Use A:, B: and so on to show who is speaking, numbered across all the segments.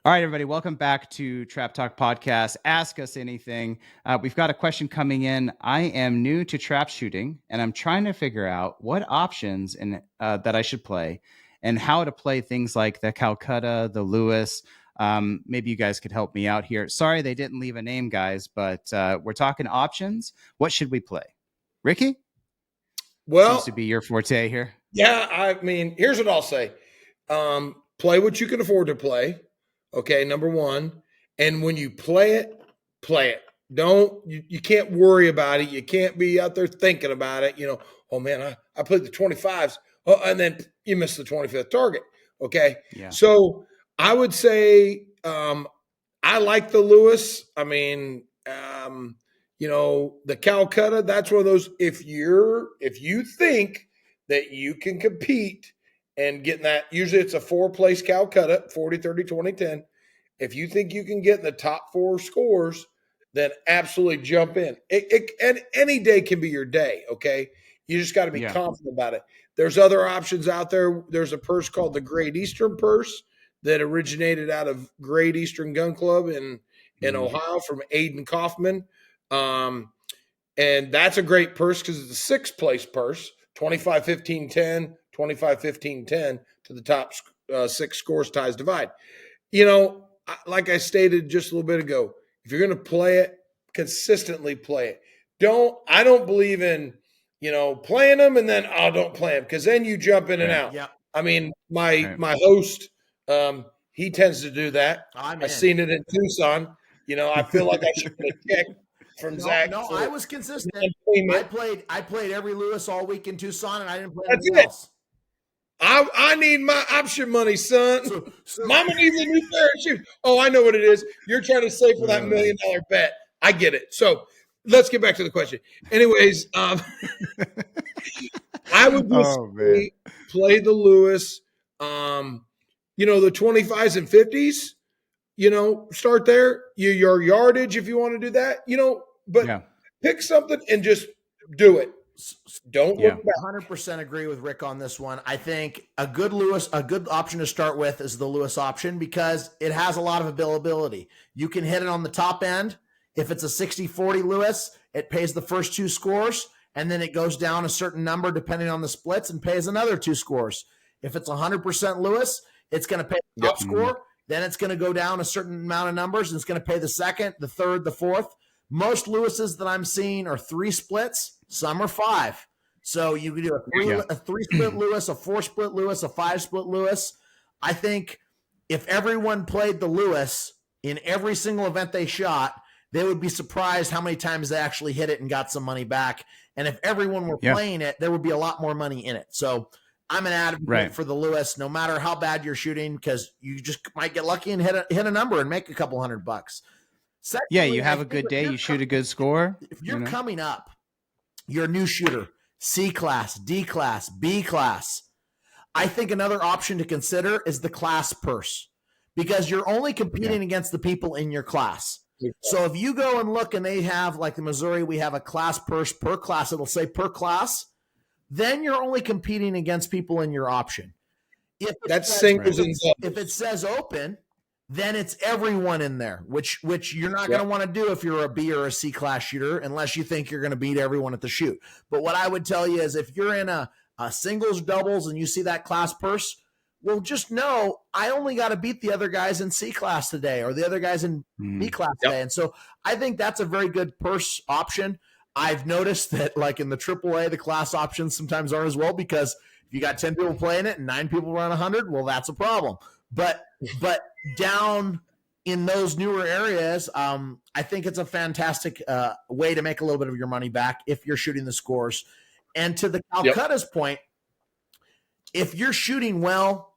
A: All right, everybody, welcome back to Trap Talk Podcast. Ask us anything. We've got a question coming in. I am new to trap shooting, and I'm trying to figure out what options that I should play and how to play things like the Calcutta, the Lewis. Maybe you guys could help me out here. Sorry, they didn't leave a name, guys, but we're talking options. What should we play? Ricky? Seems to
B: Well,
A: be your forte here.
B: yeah, I mean, here's what I'll say. Play what you can afford to play. Okay, number one. And when you play it, play it. You can't worry about it. You can't be out there thinking about it. Oh man, I played the 25s. Oh, and then you missed the 25th target. Okay.
A: Yeah.
B: So I would say I like the Lewis. I mean, the Calcutta, that's one of those, if you think that you can compete and get in that, usually it's a 4-place Calcutta, 40, 30, 20, 10. If you think you can get in the top 4 scores, then absolutely jump in. And any day can be your day, okay? You just got to be confident about it. There's other options out there. There's a purse called the Great Eastern Purse that originated out of Great Eastern Gun Club in Ohio from Aiden Kaufman. And that's a great purse because it's a 6-place purse, 25, 15, 10, 25, 15, 10 to the top 6 scores, ties, divide. Like I stated just a little bit ago, if you're going to play it, consistently play it. I don't believe in, playing them and then, don't play them, because then you jump in and out.
C: Yeah.
B: I mean, my host, he tends to do that. I've seen it in Tucson. I feel like I should get a kick from Zach.
C: No, I was consistent. I played every Lewis all week in Tucson, and I didn't play anything else.
B: I need my option money, son. Mama needs a new pair of shoes. Oh, I know what it is. You're trying to save for that $1 million bet. I get it. So let's get back to the question. Anyways, I would just play the Lewis. The 25s and 50s. Start there. Your yardage if you want to do that. But pick something and just do it. Don't look back.
C: 100% agree with Rick on this one. I think a good option to start with is the Lewis option because it has a lot of availability. You can hit it on the top end. If it's a 60-40 Lewis, it pays the first 2 scores, and then it goes down a certain number depending on the splits and pays another 2 scores. If it's 100% Lewis, it's going to pay the top score. Then it's going to go down a certain amount of numbers, and it's going to pay the second, the third, the fourth. Most Lewises that I'm seeing are 3 splits. Some are 5. So you can do a 3-split Lewis, a 4-split Lewis, a 5-split Lewis. I think if everyone played the Lewis in every single event they shot, they would be surprised how many times they actually hit it and got some money back. And if everyone were playing it, there would be a lot more money in it. So I'm an advocate for the Lewis, no matter how bad you're shooting, because you just might get lucky and hit a number and make a couple $100. Secondly,
A: you have a good day, you shoot a good score.
C: If you're coming up, you're a new shooter, C class, D class, B class. I think another option to consider is the class purse because you're only competing against the people in your class. So if you go and look and they have, like the Missouri, we have a class purse per class, it'll say per class, then you're only competing against people in your option. If it says open, then it's everyone in there, which you're not going to want to do if you're a B or a C class shooter, unless you think you're going to beat everyone at the shoot. But what I would tell you is if you're in a singles, doubles, and you see that class purse, well, just know I only got to beat the other guys in C class today or the other guys in B class today. And so I think that's a very good purse option. I've noticed that like in the AAA, the class options sometimes aren't as well because if you got 10 people playing it and 9 people run 100, well, that's a problem. But down in those newer areas, I think it's a fantastic way to make a little bit of your money back if you're shooting the scores. And to the Calcutta's point, if you're shooting well,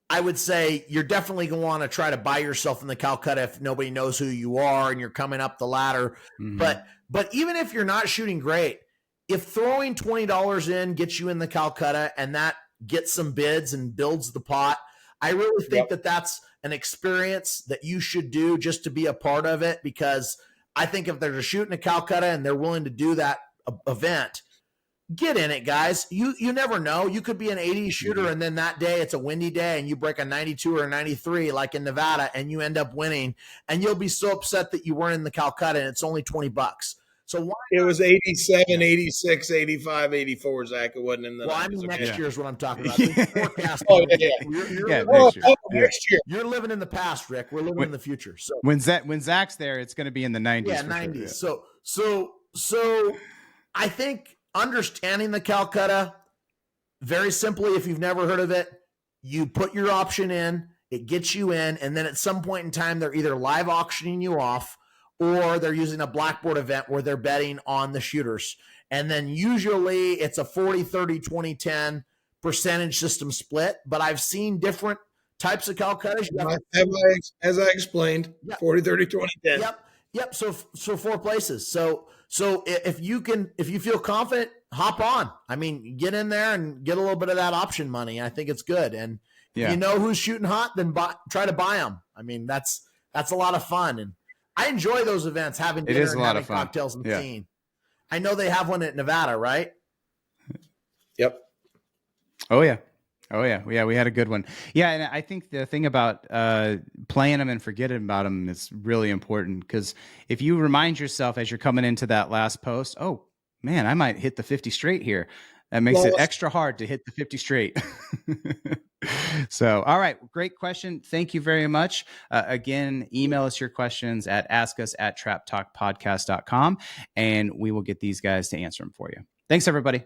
C: I would say you're definitely going to want to try to buy yourself in the Calcutta if nobody knows who you are and you're coming up the ladder. But even if you're not shooting great, if throwing $20 in gets you in the Calcutta and that gets some bids and builds the pot, I really think that that's an experience that you should do just to be a part of it, because I think if they're shooting a Calcutta and they're willing to do that event, get in it, guys. You never know. You could be an 80 shooter, and then that day it's a windy day, and you break a 92 or a 93, like in Nevada, and you end up winning, and you'll be so upset that you weren't in the Calcutta, and it's only $20. So why?
B: It was 87, 86, 85, 84, Zach. It wasn't in the.
C: Well, I
B: 90s,
C: mean,
B: okay?
C: next year is what I'm talking about.
A: Yeah.
C: Forecast.
B: Oh, yeah. Next year.
C: You're living in the past, Rick. We're living in the future. So
A: when Zach's there, it's going to be in the 90s.
C: yeah,
A: for
C: 90s.
A: Sure.
C: So I think understanding the Calcutta, very simply, if you've never heard of it, you put your option in, it gets you in, and then at some point in time, they're either live auctioning you off or they're using a blackboard event where they're betting on the shooters. And then usually it's a 40, 30, 20, 10 percentage system split. But I've seen different types of Calcuttas.
B: As I explained,
C: Yep.
B: 40, 30, 20, 10.
C: Yep. So 4 places. So if you feel confident, hop on. I mean, get in there and get a little bit of that option money. I think it's good. And if you know who's shooting hot, then try to buy them. I mean, that's a lot of fun. And I enjoy those events, having dinner and having cocktails and seeing. I know they have one at Nevada, right?
B: Yep.
A: Oh yeah. We had a good one. Yeah, and I think the thing about playing them and forgetting about them is really important, because if you remind yourself as you're coming into that last post, oh man, I might hit the 50 straight here. That makes it extra hard to hit the 50 straight. So, all right. Great question. Thank you very much. Again, email us your questions at askus@traptalkpodcast.com, and we will get these guys to answer them for you. Thanks, everybody.